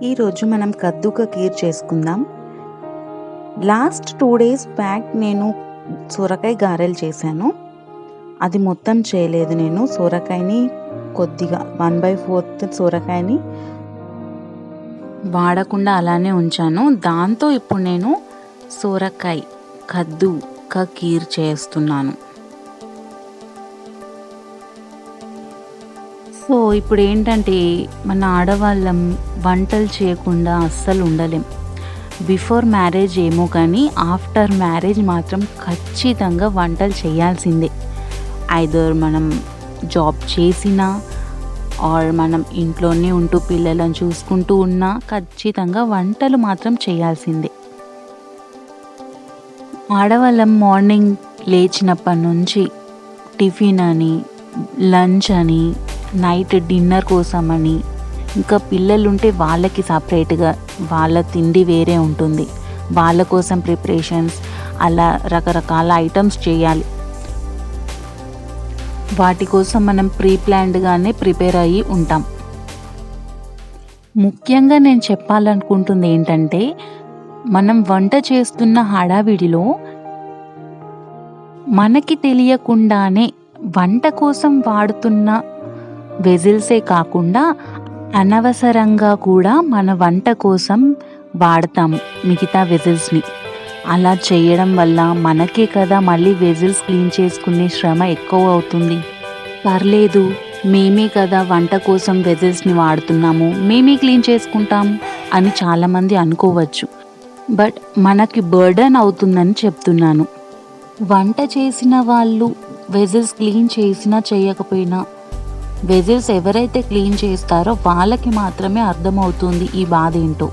ఈరోజు మనం కద్దుక కీర్ చేసుకుందాం. లాస్ట్ 2 డేస్ బ్యాక్ నేను సొరకాయ గారెలు చేశాను. అది మొత్తం చేయలేదు నేను. సొరకాయని కొద్దిగా 1/4 సొరకాయని వాడకుండా అలానే ఉంచాను. దాంతో ఇప్పుడు నేను సొరకాయ కద్దుక కీర్ చేస్తున్నాను. సో ఇప్పుడు ఏంటంటే మన ఆడవాళ్ళం వంటలు చేయకుండా అస్సలు ఉండలేం. బిఫోర్ మ్యారేజ్ ఏమో కానీ ఆఫ్టర్ మ్యారేజ్ మాత్రం ఖచ్చితంగా వంటలు చేయాల్సిందే. ఐదర్ మనం జాబ్ చేసినా ఆర్ మనం ఇంట్లోనే ఉంటూ పిల్లలను చూసుకుంటూ ఉన్నా ఖచ్చితంగా వంటలు మాత్రం చేయాల్సిందే. ఆడవాళ్ళం మార్నింగ్ లేచినప్పటి నుంచి టిఫిన్ అని, లంచ్ అని, నైట్ డిన్నర్ కోసమని, ఇంకా పిల్లలుంటే వాళ్ళకి సపరేట్గా వాళ్ళ తిండి వేరే ఉంటుంది. వాళ్ళ కోసం ప్రిపరేషన్స్, అలా రకరకాల ఐటమ్స్ చేయాలి. వాటి కోసం మనం ప్లాన్డ్గానే ప్రిపేర్ అయ్యి ఉంటాం. ముఖ్యంగా నేను చెప్పాలనుకుంటుంది ఏంటంటే, మనం వంట చేస్తున్న హడావిడిలో మనకి తెలియకుండానే వంట కోసం వాడుతున్న వెజిల్సే కాకుండా అనవసరంగా కూడా మన వంట కోసం వాడతాము మిగతా వెజిల్స్ని. అలా చేయడం వల్ల మనకే కదా మళ్ళీ వెజిల్స్ క్లీన్ చేసుకునే శ్రమ ఎక్కువ అవుతుంది. పర్లేదు, మేమే కదా వంట కోసం వెజిల్స్ని వాడుతున్నాము, మేమే క్లీన్ చేసుకుంటాం అని చాలామంది అనుకోవచ్చు. బట్ మనకి బర్డన్ అవుతుందని చెప్తున్నాను. వంట చేసిన వాళ్ళు వెజిల్స్ క్లీన్ చేసినా చేయకపోయినా వెజిల్స్ ఎవరైతే క్లీన్ చేస్తారో వాళ్ళకి మాత్రమే అర్థమవుతుంది ఈ బాధ ఏంటో.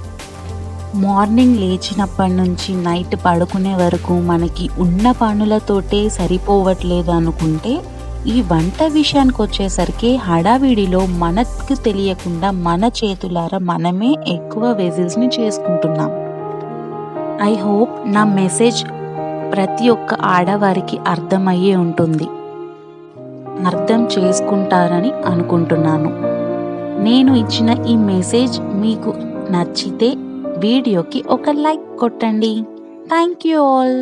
మార్నింగ్ లేచినప్పటి నుంచి నైట్ పడుకునే వరకు మనకి ఉన్న పనులతోటే సరిపోవట్లేదు అనుకుంటే, ఈ వంట విషయానికి వచ్చేసరికి హడావిడిలో మనకు తెలియకుండా మన చేతులారా మనమే ఎక్కువ వెజిల్స్ని చేసుకుంటున్నాం. ఐ హోప్ నా మెసేజ్ ప్రతి ఒక్క ఆడవారికి అర్థమయ్యే ఉంటుంది, అర్థం చేసుకుంటారని అనుకుంటున్నాను. నేను ఇచ్చిన ఈ మెసేజ్ మీకు నచ్చితే వీడియోకి ఒక లైక్ కొట్టండి. Thank you all.